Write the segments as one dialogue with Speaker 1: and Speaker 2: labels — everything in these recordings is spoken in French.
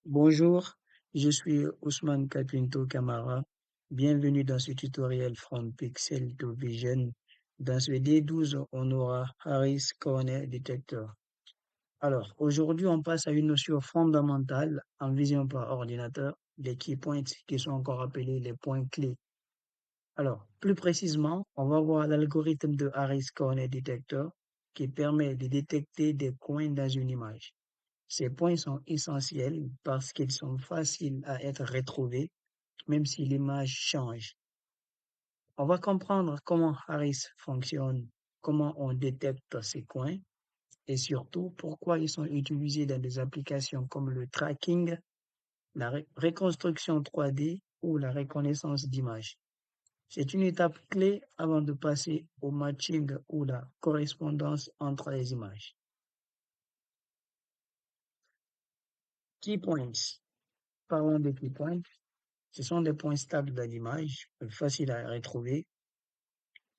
Speaker 1: Bonjour, je suis Ousmane Kapinto Kamara. Bienvenue dans ce tutoriel From Pixel to Vision. Dans ce D12, on aura Harris Corner Detector. Alors, aujourd'hui, on passe à une notion fondamentale en vision par ordinateur, les key points qui sont encore appelés les points clés. Alors, plus précisément, on va voir l'algorithme de Harris Corner Detector qui permet de détecter des coins dans une image. Ces points sont essentiels parce qu'ils sont faciles à être retrouvés, même si l'image change. On va comprendre comment Harris fonctionne, comment on détecte ces coins et surtout pourquoi ils sont utilisés dans des applications comme le tracking, la reconstruction 3D ou la reconnaissance d'images. C'est une étape clé avant de passer au matching ou la correspondance entre les images. Key points. Parlons des key points. Ce sont des points stables dans l'image, faciles à retrouver.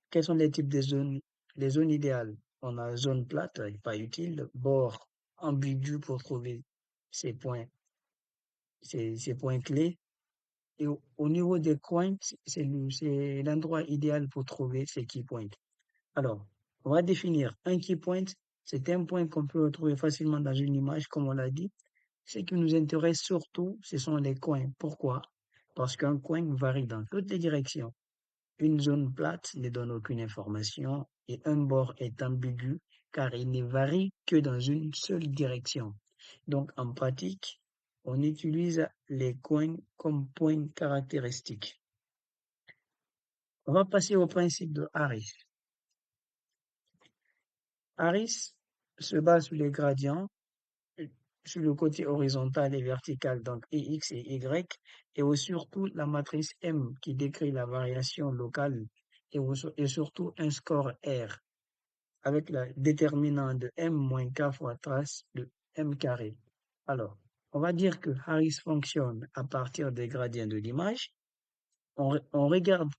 Speaker 1: Quels sont les types de zones? Les zones idéales. On a zone plate, pas utile, bord ambigu pour trouver ces points, ces points clés. Et au niveau des coins, c'est l'endroit idéal pour trouver ces key points. Alors, on va définir un key point. C'est un point qu'on peut retrouver facilement dans une image, comme on l'a dit. Ce qui nous intéresse surtout, ce sont les coins. Pourquoi? Parce qu'un coin varie dans toutes les directions. Une zone plate ne donne aucune information et un bord est ambigu car il ne varie que dans une seule direction. Donc, en pratique, on utilise les coins comme points caractéristiques. On va passer au principe de Harris. Harris se base sur les gradients, sur le côté horizontal et vertical, donc X et Y, et surtout la matrice M qui décrit la variation locale et surtout un score R avec la déterminante de M moins K fois trace de M carré. Alors, on va dire que Harris fonctionne à partir des gradients de l'image. On regarde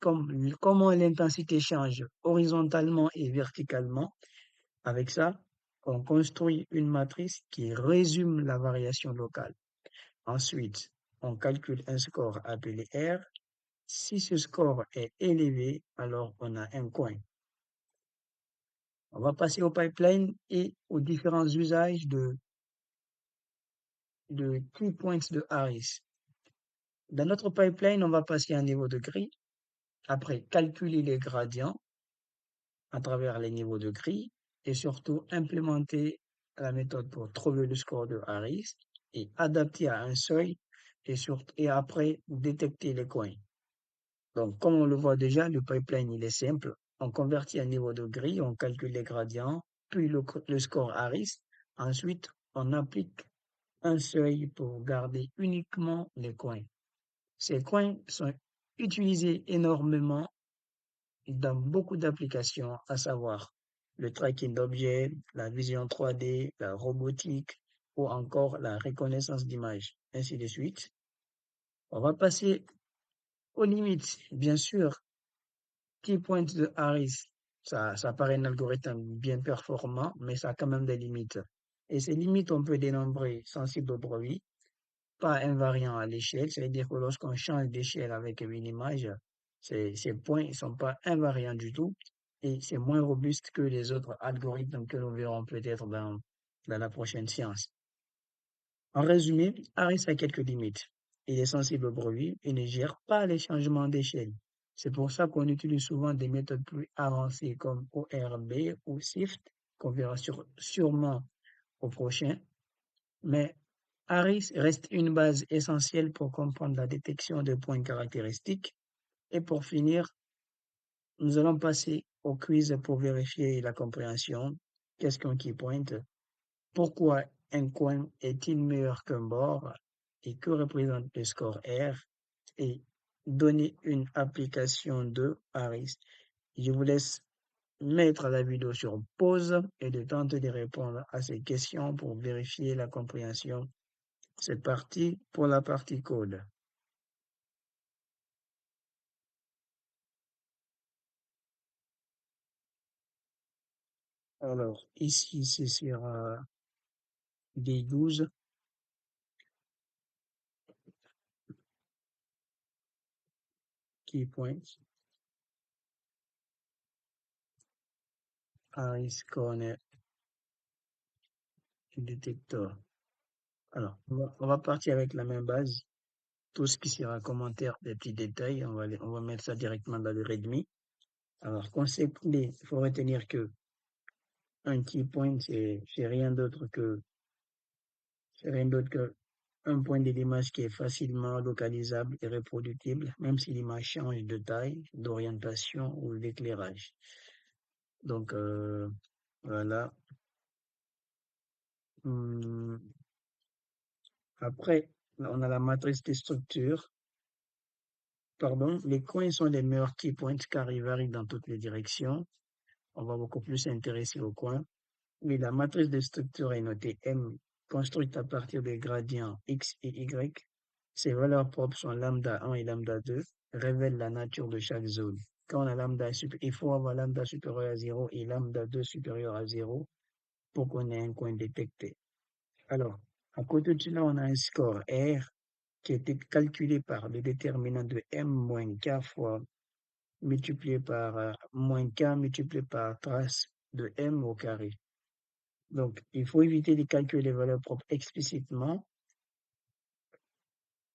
Speaker 1: comment l'intensité change horizontalement et verticalement. Avec ça, on construit une matrice qui résume la variation locale. Ensuite, on calcule un score appelé R. Si ce score est élevé, alors on a un coin. On va passer au pipeline et aux différents usages de key points de Harris. Dans notre pipeline, on va passer à un niveau de grille. Après, calculer les gradients à travers les niveaux de grille et surtout implémenter la méthode pour trouver le score de Harris et adapter à un seuil et après détecter les coins. Donc, comme on le voit déjà, le pipeline, il est simple. On convertit un niveau de grille, on calcule les gradients, puis le score Harris. Ensuite, on applique un seuil pour garder uniquement les coins. Ces coins sont utilisés énormément dans beaucoup d'applications, à savoir le tracking d'objets, la vision 3D, la robotique ou encore la reconnaissance d'images, ainsi de suite. On va passer aux limites. Bien sûr, Key Point de Harris, ça paraît un algorithme bien performant, mais ça a quand même des limites. Et ces limites, on peut dénombrer sensibles au bruit, pas invariant à l'échelle, c'est-à-dire que lorsqu'on change d'échelle avec une image, ces points ne sont pas invariants du tout et c'est moins robuste que les autres algorithmes que nous verrons peut-être dans la prochaine séance. En résumé, Harris a quelques limites. Il est sensible au bruit et ne gère pas les changements d'échelle. C'est pour ça qu'on utilise souvent des méthodes plus avancées comme ORB ou SIFT, qu'on verra sûrement au prochain. Mais Harris reste une base essentielle pour comprendre la détection de points caractéristiques. Et pour finir, nous allons passer au quiz pour vérifier la compréhension. Qu'est-ce qu'un key point? Pourquoi un coin est-il meilleur qu'un bord? Et que représente le score R? Et donner une application de Harris. Je vous laisse mettre la vidéo sur pause et de tenter de répondre à ces questions pour vérifier la compréhension. C'est parti pour la partie code. Alors, ici, c'est sur D12. key points, Harris Corner Detector. Alors, on va partir avec la même base. Tout ce qui sera commentaire des petits détails, on va mettre ça directement dans le readme. Alors, concept clé, il faut retenir que un key point, c'est rien d'autre que un point de l'image qui est facilement localisable et reproductible, même si l'image change de taille, d'orientation ou d'éclairage. Donc, voilà. Hum, Après, on a la matrice des structures. Pardon, les coins sont les meilleurs key points car ils varient dans toutes les directions. On va beaucoup plus s'intéresser aux coins. Oui, la matrice de structure est notée M, construite à partir des gradients X et Y. Ses valeurs propres sont lambda 1 et lambda 2, révèlent la nature de chaque zone. Quand on a il faut avoir lambda supérieur à 0 et lambda 2 supérieur à 0 pour qu'on ait un coin détecté. Alors, à côté de cela, on a un score R qui a été calculé par le déterminant de M moins K fois multiplié par moins K multiplié par trace de M au carré. Donc, il faut éviter de calculer les valeurs propres explicitement.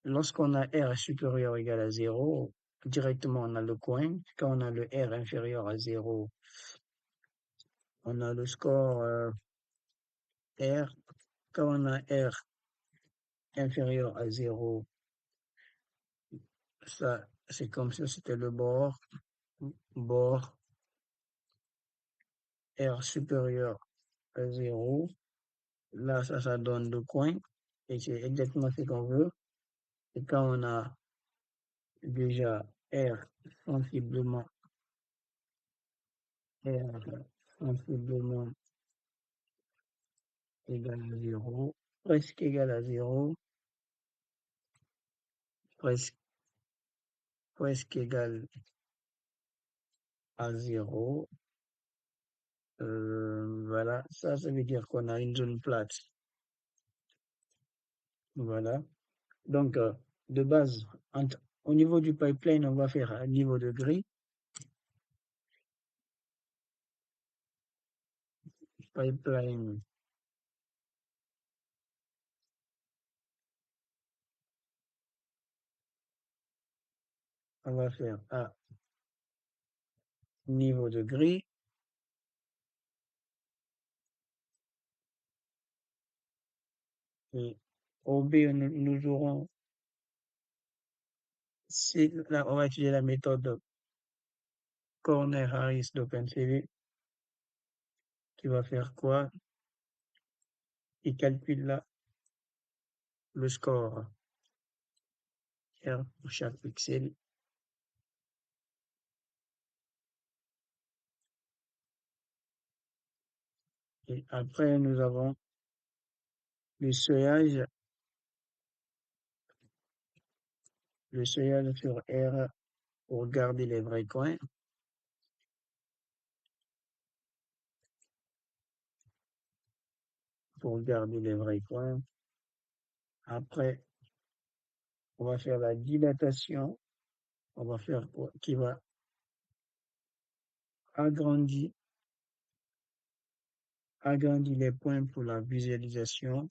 Speaker 1: Lorsqu'on a R supérieur ou égal à 0, directement on a le coin. Quand on a le R inférieur à 0, on a le score R. Quand on a R inférieur à 0, ça, c'est comme si c'était le bord R supérieur à 0. Là, ça donne le coin. Et c'est exactement ce qu'on veut. Et quand on a déjà R sensiblement, R sensiblement égal à 0, presque égal à 0, presque, presque égal à 0. Voilà, ça veut dire qu'on a une zone plate. Voilà. Donc, de base, au niveau du pipeline, on va faire un niveau de grille. Pipeline, on va faire à niveau de grille. Et au B, nous aurons, là, on va utiliser la méthode Corner Harris d'OpenCV qui va faire quoi? Il calcule là le score R pour chaque pixel. Et après, nous avons le seuillage sur R pour garder les vrais coins. Pour garder les vrais coins. Après, on va faire la dilatation. On va faire qui va agrandir, agrandir les points pour la visualisation,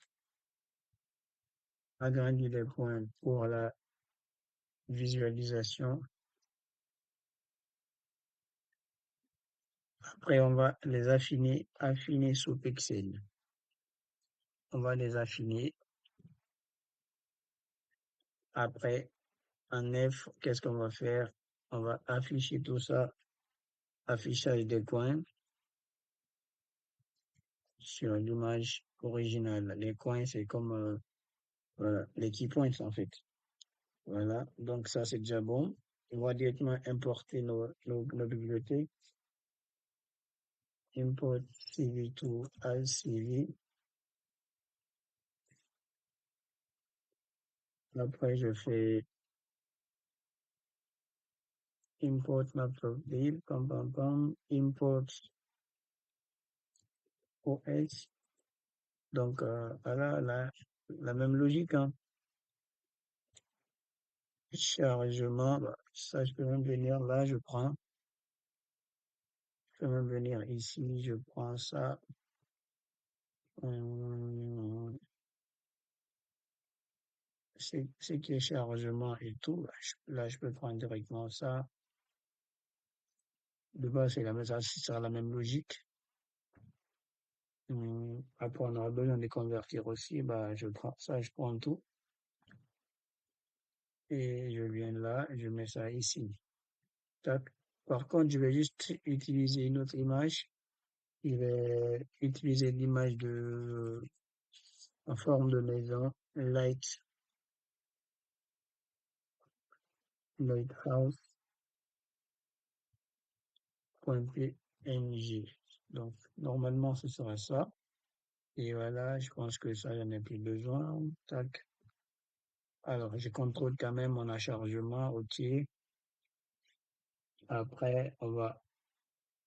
Speaker 1: agrandir les points pour la visualisation. Après, on va les affiner sous pixel. On va les affiner. Après, en F, qu'est-ce qu'on va faire? On va afficher tout ça, affichage des coins sur l'image originale. Les coins, c'est comme voilà, les key points en fait. Voilà, donc ça c'est déjà bon. On va directement importer nos bibliothèques. Import CV to ACV. Après, je fais import matplotlib, import OS. Donc, voilà, la même logique, hein. Chargement, bah, ça, je peux même venir là, je peux même venir ici, je prends ça. Hum, c'est qui est chargement et tout. Là, je peux prendre directement ça. De base, c'est la même, ça sera la même logique. Après, on aura besoin de convertir aussi. Bah, je prends ça, je prends tout. Et je viens là, je mets ça ici. Tac. Par contre, je vais juste utiliser une autre image. Je vais utiliser l'image en forme de maison, lighthouse.png. Donc, normalement, ce sera ça. Et voilà, je pense que ça, j'en ai plus besoin. Tac. Alors, je contrôle quand même mon chargement. OK. Après,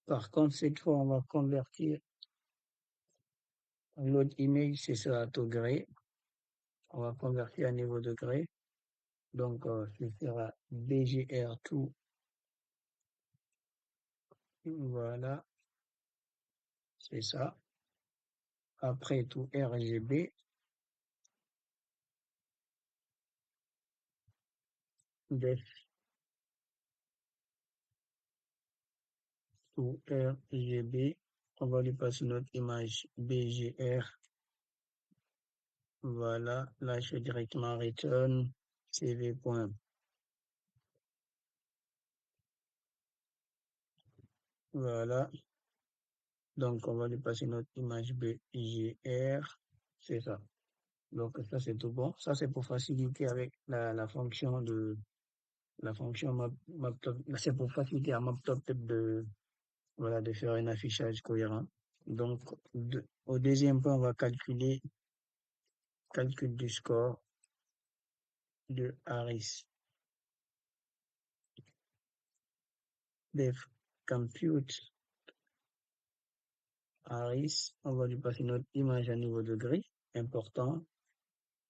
Speaker 1: par contre, cette fois, on va convertir l'autre image, c'est ça à degré. On va convertir à niveau degré. Donc, ce sera BGR2. Voilà, c'est ça. Après tout RGB, def tout RGB. On va lui passer notre image BGR. Voilà, là, je fais directement return CV. Voilà, donc on va lui passer notre image BGR. C'est ça. Donc ça, c'est tout bon. Ça, c'est pour faciliter avec la fonction la fonction maptop. C'est pour faciliter à maptop voilà, de faire un affichage cohérent. Donc, au deuxième point, on va calcul du score de Harris. Def compute Harris. On va lui passer notre image à niveau de gris. Important.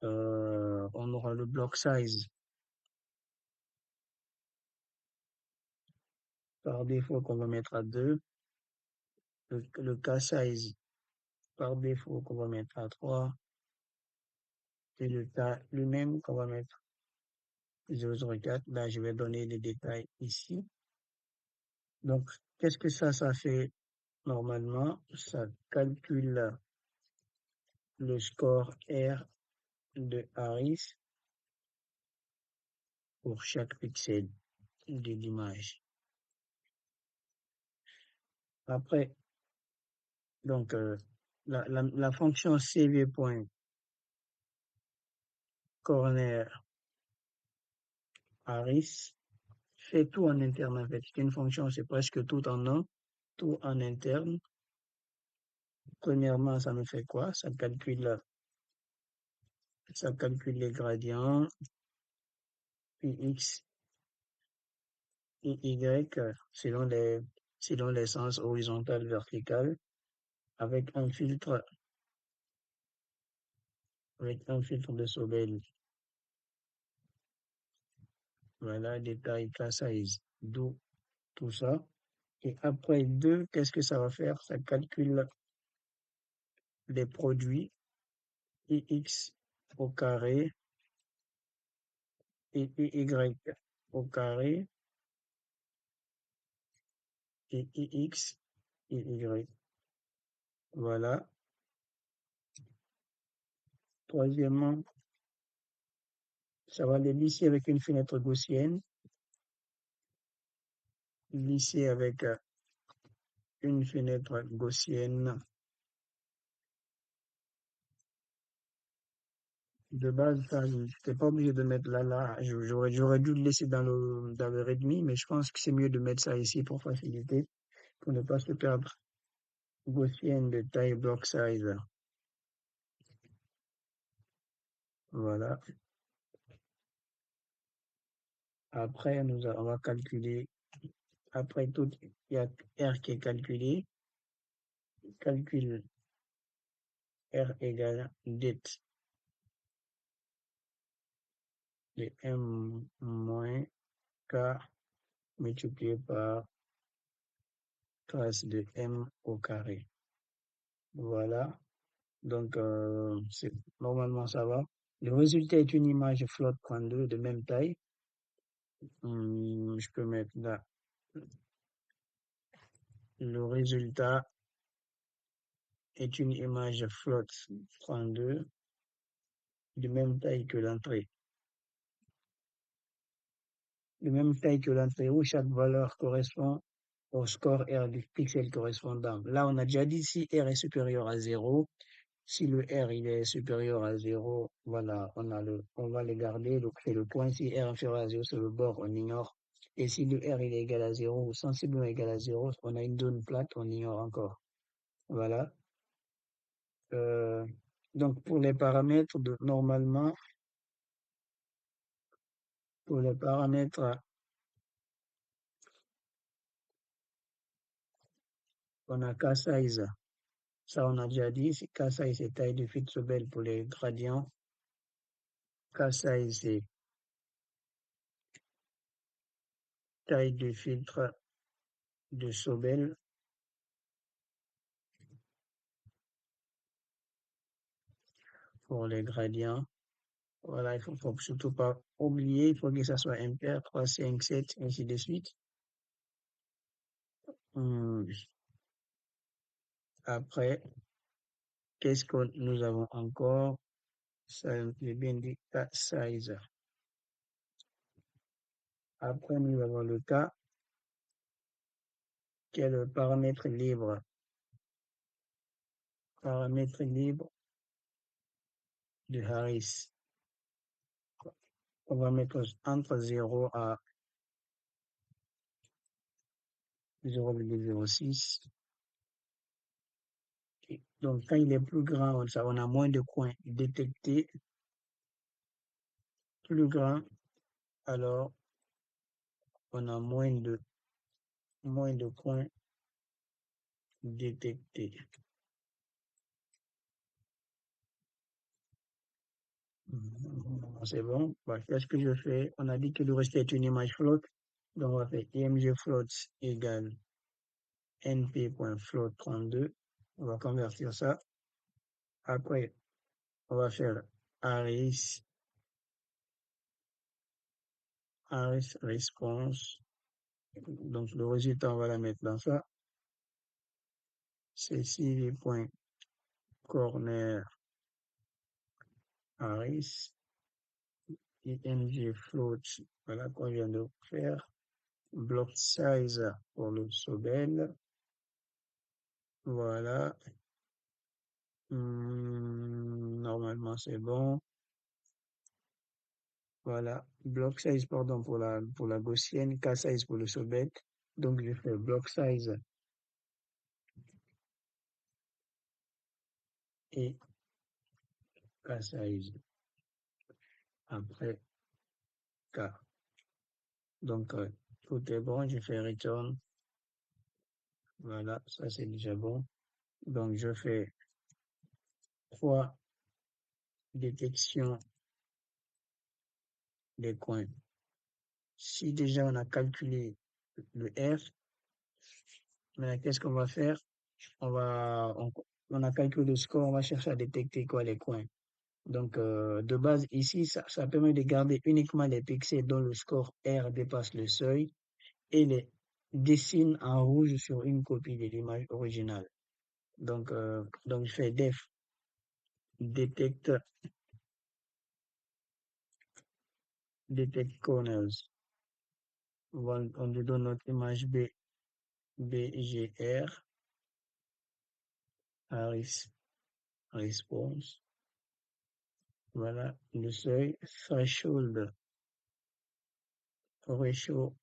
Speaker 1: On aura le block size par défaut qu'on va mettre à 2. Le cast size par défaut qu'on va mettre à 3. Et le cas lui-même qu'on va mettre 0,04. Là, je vais donner les détails ici. Donc, qu'est-ce que ça fait normalement? Ça calcule le score R de Harris pour chaque pixel de l'image. Après, donc, la fonction cv.corner Harris fait tout en interne en fait. C'est une fonction, c'est presque tout en un, tout en interne. Premièrement, ça me fait quoi? Ça calcule les gradients, X et Y selon les sens horizontal, vertical, avec un filtre, de Sobel. Voilà, détail, class size, d'où tout ça. Et après 2, qu'est-ce que ça va faire? Ça calcule les produits Ix au carré et Y au carré et Ix et Y. Voilà. Troisièmement, ça va les lisser avec une fenêtre gaussienne, lisser avec une fenêtre gaussienne. De base, ça, je n'étais pas obligé de mettre là. J'aurais dû le laisser dans le Redmi, mais je pense que c'est mieux de mettre ça ici pour faciliter, pour ne pas se perdre. Gaussienne de taille block size. Voilà. Après, on va calculer, après tout, il y a R qui est calculé. Calcul R égale det de m moins k multiplié par trace de m au carré. Voilà. Donc, normalement, ça va. Le résultat est une image flotte 32 de même taille. Je peux mettre là le résultat est une image flotte 32 de même taille que l'entrée. De même taille que l'entrée où chaque valeur correspond au score R du pixel correspondant. Là, on a déjà dit si R est supérieur à 0, si le R il est supérieur à 0, voilà, on va le garder, donc c'est le point. Si R est inférieur à 0, c'est le bord, on ignore. Et si le R il est égal à 0 ou sensiblement égal à 0, on a une zone plate, on ignore encore. Voilà. Euh, donc pour les paramètres normalement, pour les paramètres, on a k size. Ça, on a déjà dit, k size c'est taille de Fitzhobel pour les gradients. K size c'est taille de filtre de Sobel pour les gradients. Voilà, faut surtout pas oublier, il faut que ça soit impair, 3, 5, 7, ainsi de suite. Hum, Après, qu'est-ce que nous avons encore? Ça, j'ai bien dit k size. Après, nous avons le k, qui est le paramètre libre. Paramètre libre de Harris. On va mettre entre 0 à 0,06. Donc, quand il est plus grand, on a moins de coins détectés. Plus grand, alors on a moins de coins détectés. C'est bon. Bah, qu'est-ce que je fais? On a dit que le reste est une image flotte. Donc, on va faire img float égale np.float32. On va convertir ça. Après, on va faire Harris response. Donc, le résultat, on va la mettre dans ça. C'est cv.corner Harris img float. Voilà qu'on vient de faire. Block size pour le Sobel. Voilà. Normalement, c'est bon. Voilà. Block size, pardon, pour la gaussienne. K size pour le Sobel. Donc, je fais block size et K size après K. Donc, tout est bon. Je fais return. Voilà. Ça, c'est déjà bon. Donc, je fais 3 détections des coins. Si déjà on a calculé le R, mais qu'est-ce qu'on va faire? On a calculé le score, on va chercher à détecter quoi les coins. Donc, de base, ici, ça permet de garder uniquement les pixels dont le score R dépasse le seuil et les dessine en rouge sur une copie de l'image originale. Donc, je fais def detect corners. On lui donne notre image BGR, Harris response. Voilà, le seuil, threshold, ratio.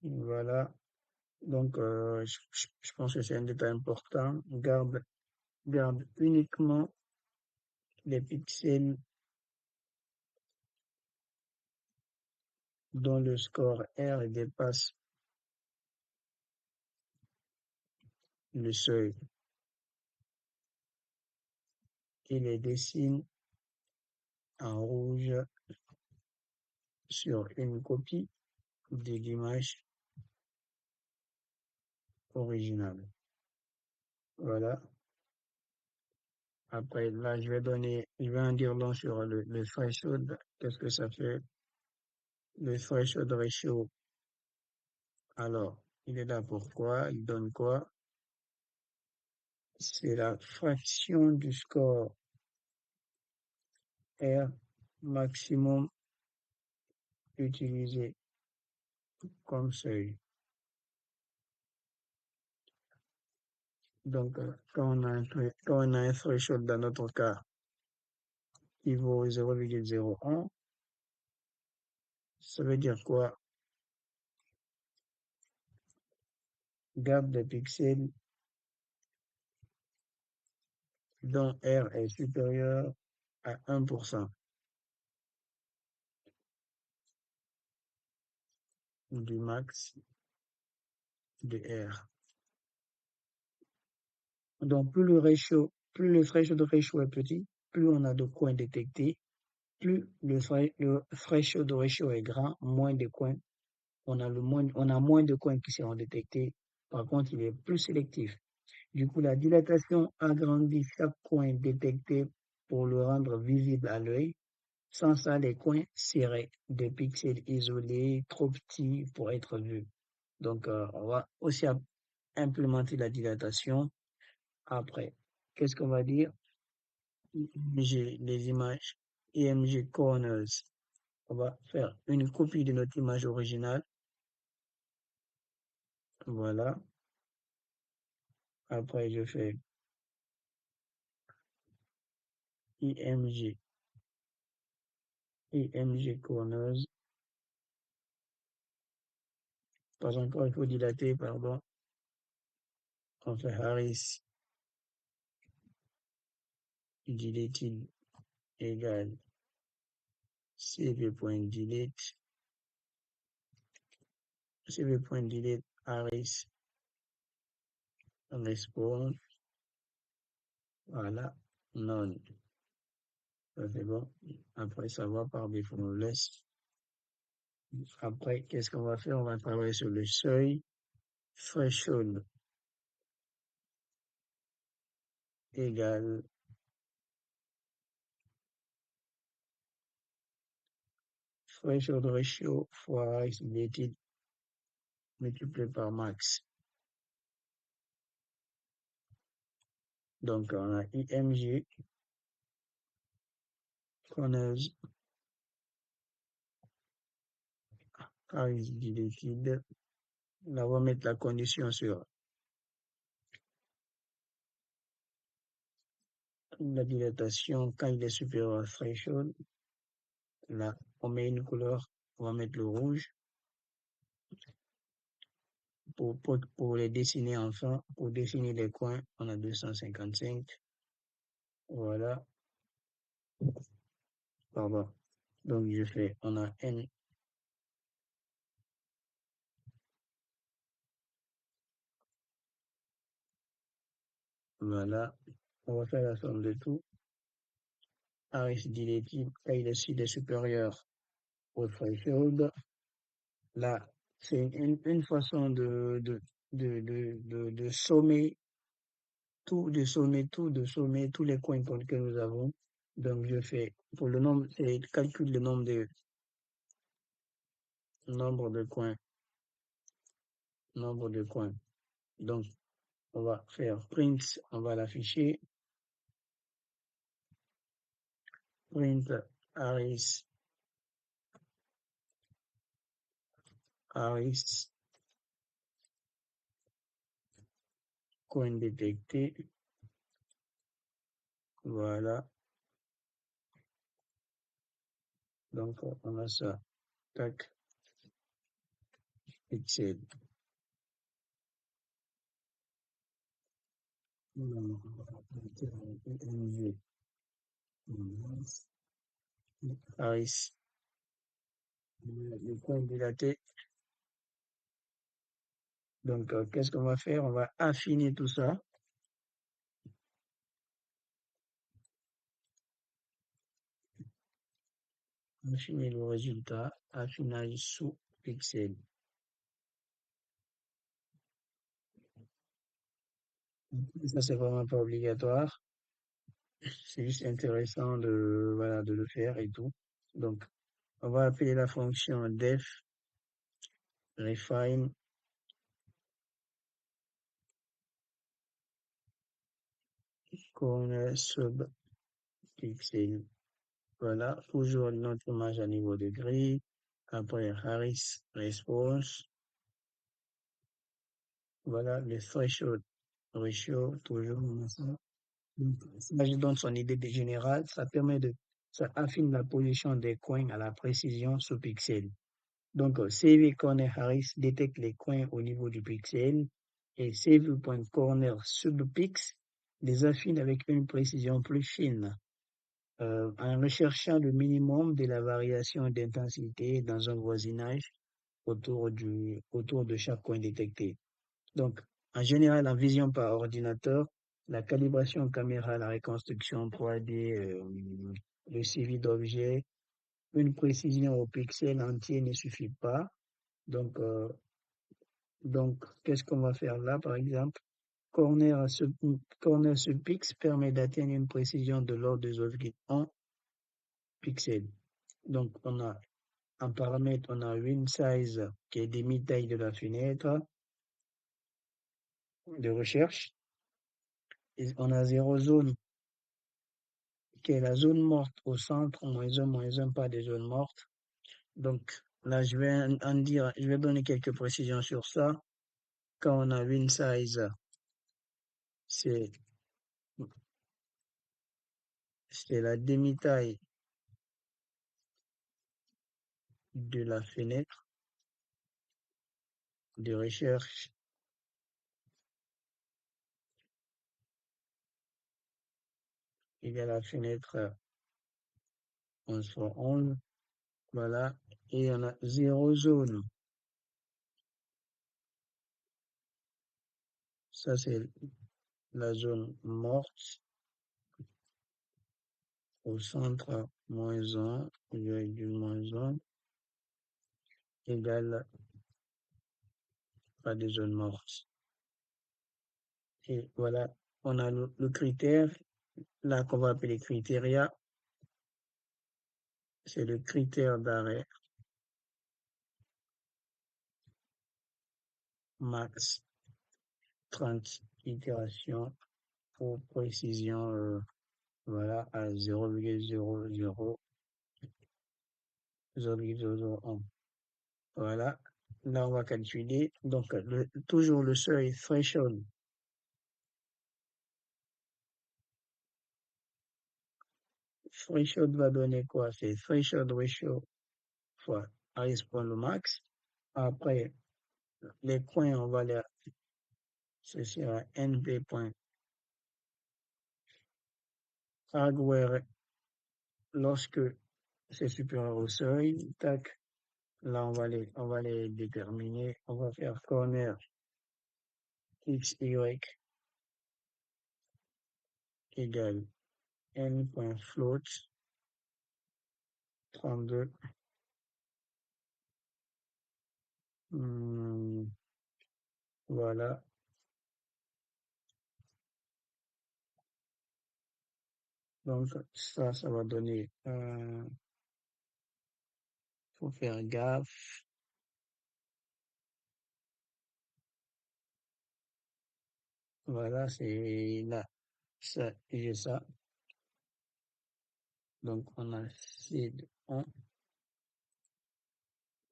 Speaker 1: Voilà. Donc, je pense que c'est un détail important. Garde uniquement les pixels dont le score R le seuil et les dessine en rouge sur une copie de l'image originale. Voilà. Après, là, je vais en dire long sur le threshold. Qu'est-ce que ça fait? Le threshold ratio. Alors, il est là pourquoi? Il donne quoi? C'est la fraction du score R maximum utilisé comme seuil. Donc, quand on a un threshold dans notre cas qui vaut 0,01, ça veut dire quoi? Garde des pixels dont R est supérieur à 1% du max de R. Donc, plus le threshold ratio est petit, plus on a de coins détectés, plus le threshold ratio est grand, moins de coins, on a moins de coins qui seront détectés. Par contre, il est plus sélectif. Du coup, la dilatation agrandit chaque coin détecté pour le rendre visible à l'œil. Sans ça, les coins seraient des pixels isolés, trop petits pour être vus. Donc, on va aussi implémenter la dilatation. Après, qu'est-ce qu'on va dire? IMG, les images IMG corners. On va faire une copie de notre image originale. Voilà. Après, je fais IMG corners. Pas encore, il faut dilater, pardon. On fait Harris dilated égale cv.delete, cv.delete Harris response. Voilà. Non. Ça c'est bon. Après, ça va par défaut, on laisse. Après, qu'est-ce qu'on va faire? On va travailler sur le seuil. Threshold égale threshold ratio fois isolated multiplié par max. Donc, on a IMG, corners, dilated. Là, on va mettre la condition sur la dilatation quand il est supérieur à threshold. Là, on met une couleur, on va mettre le rouge pour les dessiner enfin. Pour dessiner les coins, on a 255. Voilà, pardon. Donc, on a N, voilà. On va faire la somme de tout. Harris dilated, quand il est supérieur au threshold. Là, c'est une façon de sommer de sommer tous les coins que nous avons. Donc, je fais, pour le nombre, c'est calcule le nombre de coins, nombre de coins. Donc, on va faire print, on va l'afficher, print Harris, coin détecté. Voilà. Donc, on a ça. Tac, pixel. Harris, le coin dilaté Donc, qu'est-ce qu'on va faire? On va affiner tout ça. Affiner le résultat. Affinage sous pixel. Ça, c'est vraiment pas obligatoire. C'est juste intéressant de, voilà, de le faire et tout. Donc, on va appeler la fonction def refine corner sub pixel. Voilà, toujours notre image à niveau de grille. Après, Harris response. Voilà, le threshold ratio, toujours. Donc, ça, je donne son idée générale. Ça affine la position des coins à la précision sous pixel. Donc, CV Corner Harris détecte les coins au niveau du pixel et CV.corner subpix les affine avec une précision plus fine, en recherchant le minimum de la variation d'intensité dans un voisinage autour de chaque coin détecté. Donc, en général, en vision par ordinateur, la calibration caméra, la reconstruction 3D, le suivi d'objets, une précision au pixel entier ne suffit pas. Donc, qu'est-ce qu'on va faire là, par exemple? Corner subpix permet d'atteindre une précision de l'ordre de 0,1 pixels. Donc, en paramètre, on a win size qui est demi-taille de la fenêtre de recherche. Et on a zéro zone qui est la zone morte au centre, moins un, pas des zones mortes. Donc, là, je vais donner quelques précisions sur ça. Quand on a win size, c'est, c'est la demi-taille de la fenêtre de recherche égale la fenêtre 11 fois 11. Voilà. Et on a zéro zone. Ça, c'est la zone morte au centre moins 1, virgule moins 1, égale pas de zone morte. Et voilà, on a le critère, là qu'on va appeler critériat, c'est le critère d'arrêt max 30 itérations pour précision, voilà, à 0,0001. Voilà, là on va calculer, donc toujours le seuil threshold. Threshold va donner quoi? C'est threshold ratio fois le max. Après, les coins, ce sera np.hardware lorsque c'est supérieur au seuil. Tac, là, on va les déterminer. On va faire corner x, y égale n.float 32. Voilà. Donc, ça va donner, faut faire gaffe. Voilà, c'est là, ça, j'ai ça. Donc, on a C de 1,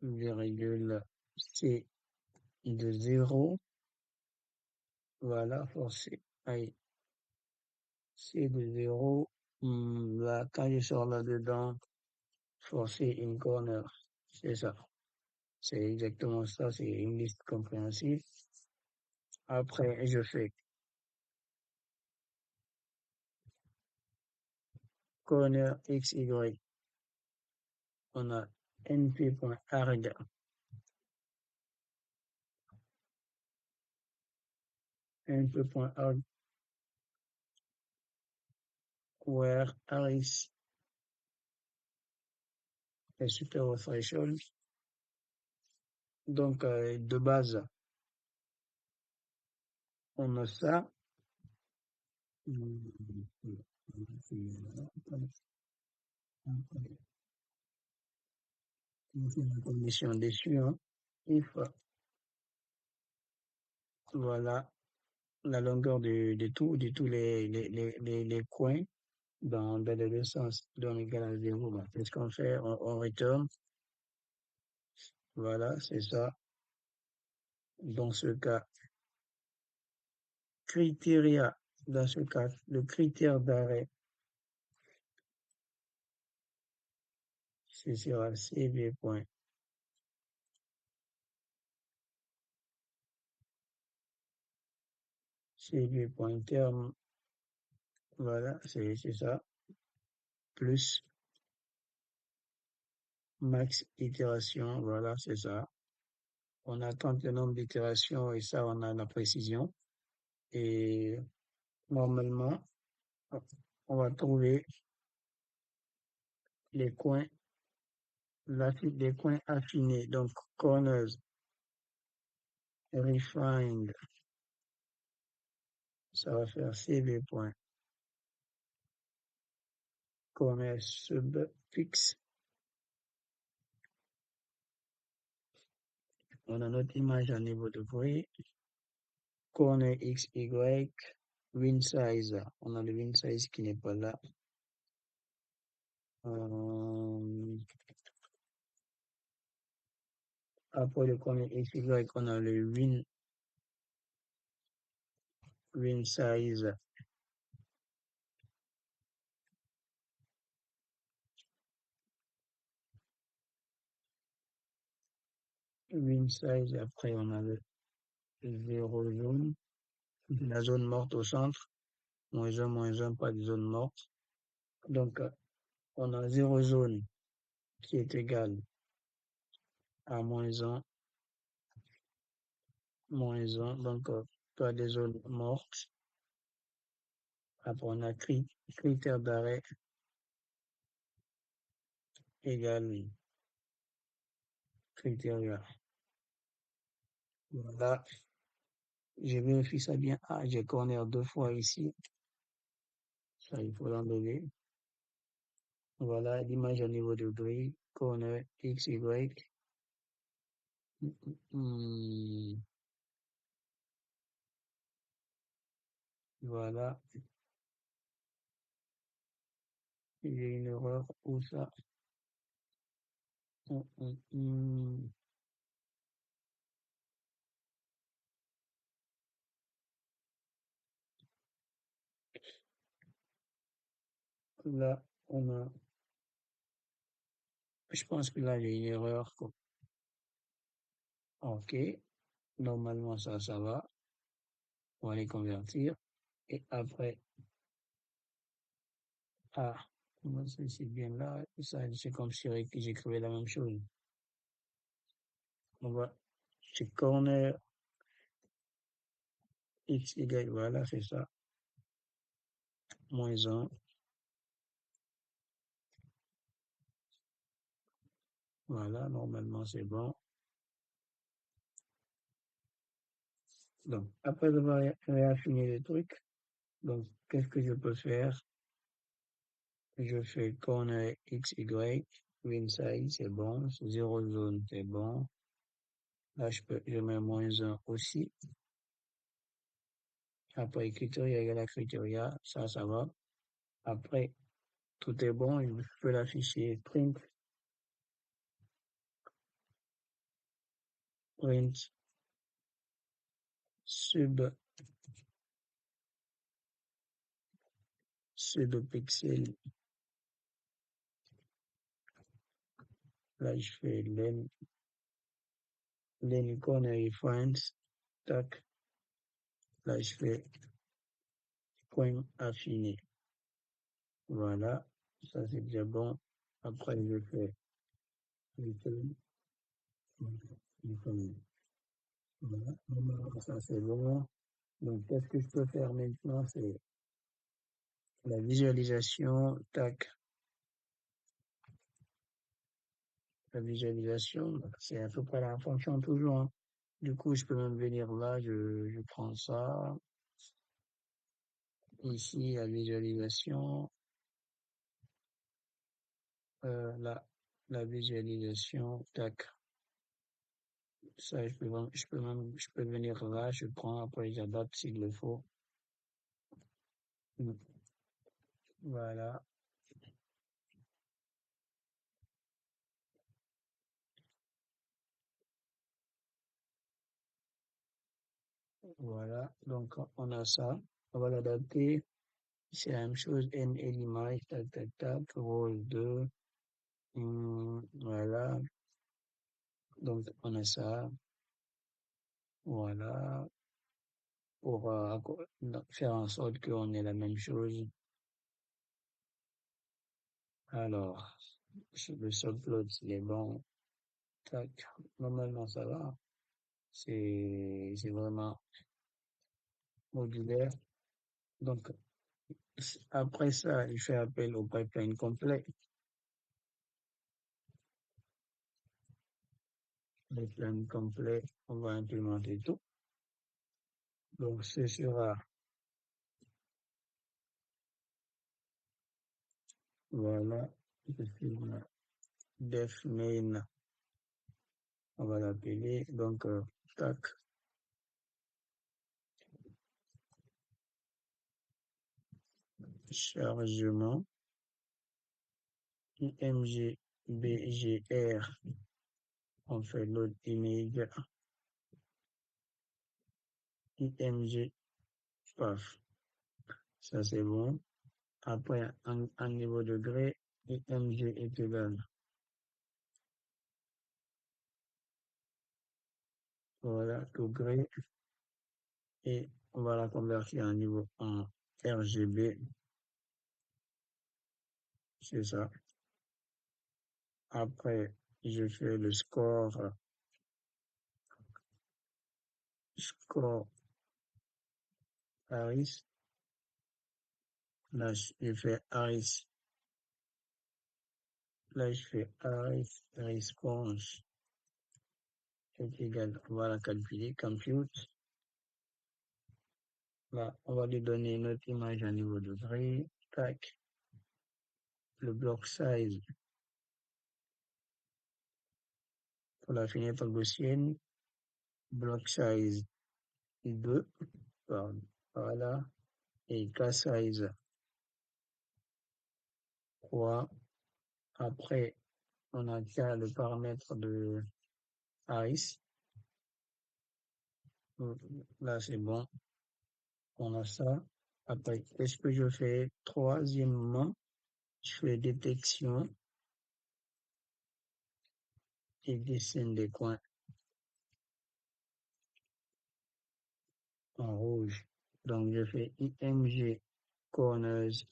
Speaker 1: virgule C de 0. Voilà, forcé. Allez, C de 0. Là, quand je sors là-dedans, forcer in corner. C'est ça. C'est exactement ça. C'est une liste compréhensible. Après, je fais corner x, y. On a np.arg un peu point arg, where R is est supérieur au threshold. Donc, de base, on a ça. Une condition dessus, hein. If, voilà, la longueur de tous les coins dans les deux sens donne égal à 0. Bah, qu'est-ce qu'on fait? On retourne. Voilà, c'est ça. Dans ce cas, criteria, dans ce cas, le critère d'arrêt, ce sera CV point, CV point terme, voilà, c'est ça, plus max itération, voilà, c'est ça. On attend le nombre d'itérations et ça, on a la précision. Et normalement, on va trouver les coins, les coins affinés. Donc, corners, refined, ça va faire CV point, corner subfixe. On a notre image à niveau de bruit. Corner X, Y, win size. On a le win size qui n'est pas là. Après le corner X, Y, on a le win size. Win size, après on a le 0 zone. La zone morte au centre. moins un, pas de zone morte. Donc, on a 0 zone qui est égal à moins un. Donc, pas de zone morte. Après, on a critère d'arrêt égal critère. Voilà. Je vérifie ça bien. Ah, j'ai corner deux fois ici. Ça, il faut l'enlever. Voilà l'image au niveau de grille. Corner X, Y. Hmm, voilà. Il y a une erreur. Où ça? Hum, hum, hum. Là, on a, je pense que là, il y a une erreur. OK. Normalement, ça va. On va les convertir. Et après, ah, moi, c'est bien là. Ça, c'est comme si j'écrivais la même chose. On va, c'est corner X égale, voilà, c'est ça. Moins un. Voilà, normalement, c'est bon. Donc, après avoir réaffiné les trucs, donc, qu'est-ce que je peux faire? Je fais corner X, Y, win size, c'est bon. 0 zone, c'est bon. Là, je mets moins un aussi. Après, criteria égale à criteria, ça va. Après, tout est bon, je peux l'afficher print sub, subpixel. Là, je fais len corner reference, tac. Là, je fais point affiné. Voilà, ça c'est déjà bon. Après, je fais return, return. Voilà, ça c'est bon. Donc, qu'est-ce que je peux faire maintenant? C'est la visualisation. Tac, la visualisation, c'est à peu près la fonction toujours, hein. Du coup, je peux même venir là, je prends ça. Ici, la visualisation, la visualisation, tac. Ça, je peux venir là, je prends, après j'adapte s'il le faut. Mm. Voilà, voilà. Donc, on a ça. On va l'adapter. C'est la même chose. N et l'image, tac, tac, tac. Rôle 2. Voilà. Donc, on a ça. Voilà. Pour faire en sorte qu'on ait la même chose. Alors, le subplot, il est bon. Tac. Normalement, ça va. C'est vraiment modulaire. Donc, après ça, il fait appel au pipeline complet. Pipeline complet, on va implémenter tout. Donc, ce sera, voilà, je filme def main, on va l'appeler. Donc, tac, chargement, img, bgr, on fait load image, img, paf, ça c'est bon. Après, en niveau de gré, img est égal. Voilà, tout gré. Et on va la convertir en niveau en RGB, c'est ça. Après, je fais le score Harris. Là, je fais Harris. Là, je fais Harris response est égal. On va la calculer. Compute. Là, on va lui donner notre image à niveau de gré. Tac. Le block size pour la fenêtre gaussienne. Block size 2. Pardon. Voilà. Et class size 3. Après, on a qu'à le paramètre de Harris. Là, c'est bon. On a ça. Après, qu'est-ce que je fais? Troisièmement, je fais détection et dessine des coins en rouge. Donc, je fais IMG corners.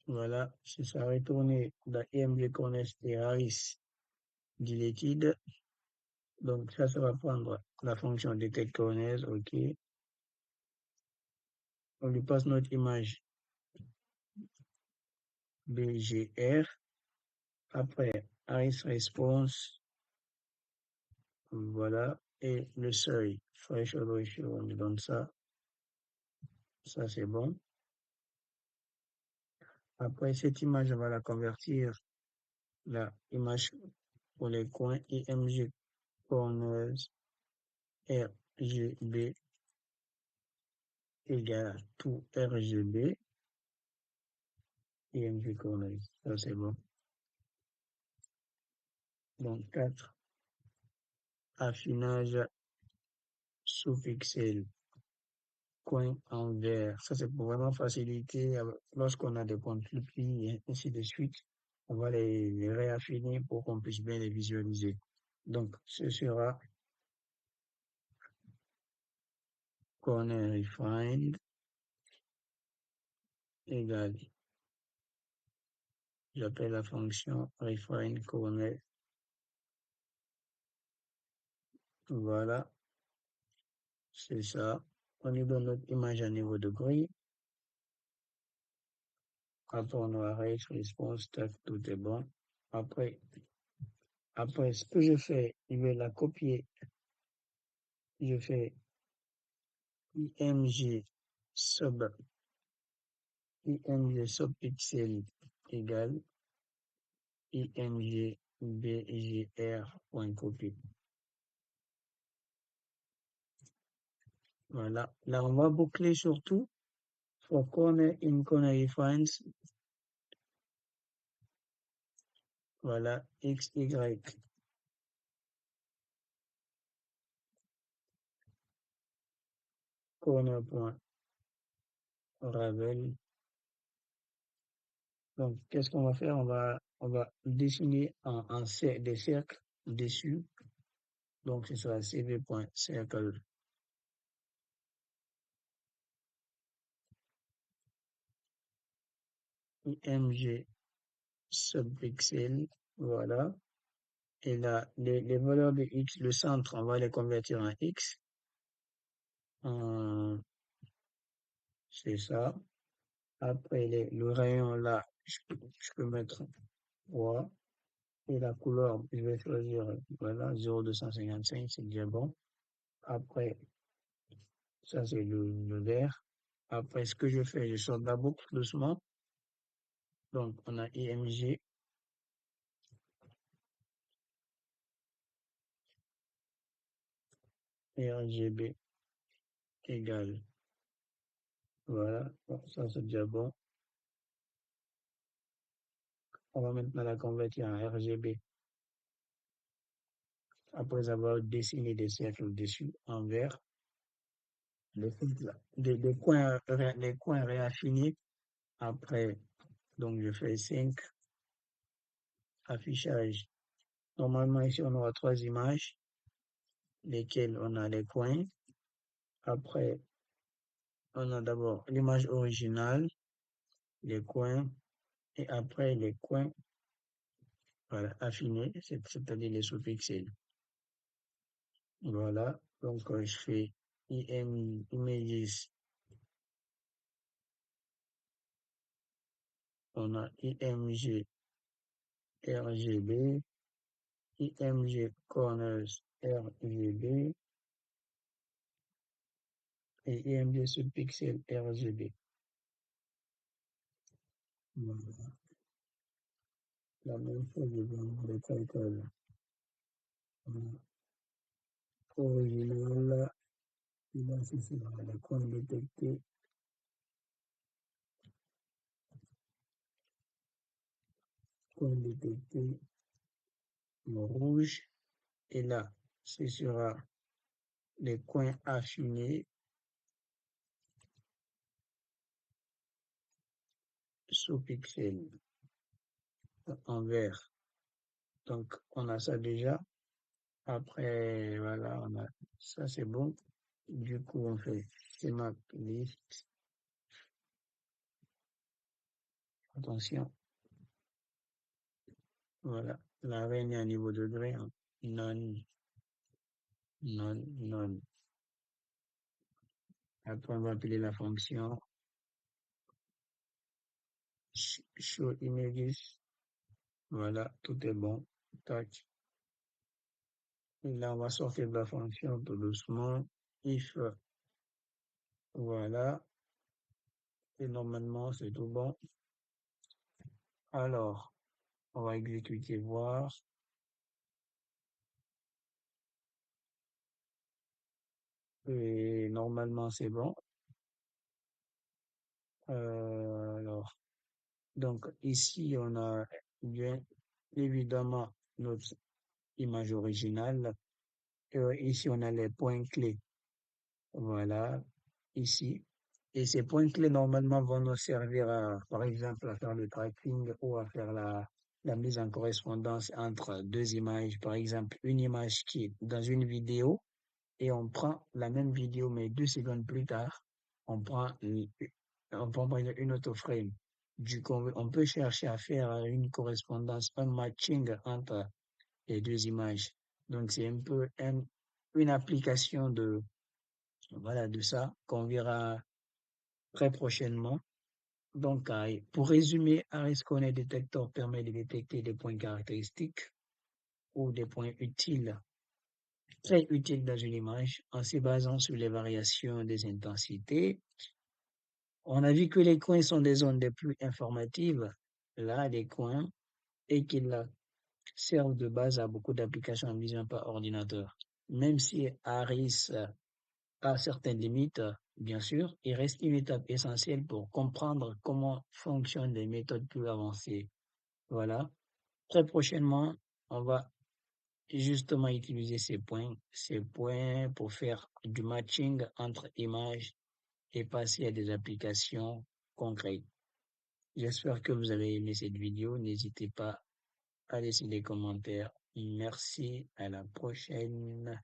Speaker 1: Voilà, c'est ça retourné dans IMG corners et Harris deleted. Donc, ça va prendre la fonction detect corners. OK. On lui passe notre image BGR. Après, Harris response. Voilà. Et le seuil, threshold ratio, on lui donne ça. Ça, c'est bon. Après, cette image, on va la convertir. La image pour les coins IMG corners RGB égale à tout RGB IMG corners. Ça, c'est bon. Donc, 4 affinage sous pixel, coin en vert. Ça, c'est pour vraiment faciliter lorsqu'on a des points plus petits et ainsi de suite. On va les réaffiner pour qu'on puisse bien les visualiser. Donc, ce sera corner refined égale, j'appelle la fonction refine corner Voilà, c'est ça. On lui donne notre image à niveau de grille. Rapport noirage, response, tac, tout est bon. Après, après, ce que je fais, je vais la copier. Je fais img sub, img sub pixel égale img bgr.copy. Voilà. Là, on va boucler surtout for corner in corner reference. Voilà. X, Y. Corner.ravel. Donc, qu'est-ce qu'on va faire? On va dessiner des cercles dessus. Donc, ce sera cv.circle img subpixel. Voilà. Et là, les valeurs de x, le centre, on va les convertir en x. C'est ça. Après, le rayon là, je peux mettre 3. Et la couleur, je vais choisir, voilà, 0,255, c'est déjà bon. Après, ça c'est le vert. Après, ce que je fais, je sors de la boucle doucement. Donc, on a IMG, RGB égale, voilà, bon, ça c'est déjà bon. On va maintenant la convertir en RGB après avoir dessiné des cercles dessus en vert. Des coins réaffinés. Après, donc je fais 5 affichages. Normalement, ici, on aura 3 images, lesquelles on a les coins. Après, on a d'abord l'image originale, les coins, et après les coins, voilà, affinés, c'est-à-dire les sous-pixels. Voilà, donc je fais images, on a img RGB, img corners RGB et img subpixel RGB. Voilà, la même chose dans le calcul. Original, là, c'est le coin détecté, coin détecté, le rouge, et là, ce sera les coins affinés sous pixel en vert. Donc, on a ça déjà. Après, voilà, on a ça, c'est bon. Du coup, on fait CMAP list. Attention, voilà. La reine est à niveau de degré, hein. Non, non, non. Après, on va appeler la fonction show images. Voilà, tout est bon. Tac. Et là, on va sortir de la fonction tout doucement. If, voilà. Et normalement, c'est tout bon. Alors, on va exécuter voir. Et normalement, c'est bon. Alors, donc ici, on a bien évidemment notre image originale. Ici, on a les points clés. Voilà, ici. Et ces points clés, normalement, vont nous servir à, par exemple, à faire le tracking ou à faire la mise en correspondance entre deux images. Par exemple, une image qui est dans une vidéo et on prend la même vidéo, mais 2 secondes plus tard, on prend, on prend par exemple une autre frame. Du coup, on peut chercher à faire une correspondance, un matching entre les deux images. Donc, c'est un peu une application voilà, de ça qu'on verra très prochainement. Donc, pour résumer, Harris Connect Detector permet de détecter des points caractéristiques ou des points utiles, très utiles dans une image en se basant sur les variations des intensités. On a vu que les coins sont des zones les plus informatives, là, les coins, et qu'ils servent de base à beaucoup d'applications en vision par ordinateur. Même si Harris a certaines limites, bien sûr, il reste une étape essentielle pour comprendre comment fonctionnent les méthodes plus avancées. Voilà. Très prochainement, on va justement utiliser ces points pour faire du matching entre images et passer à des applications concrètes. J'espère que vous avez aimé cette vidéo. N'hésitez pas à laisser des commentaires. Merci. À la prochaine.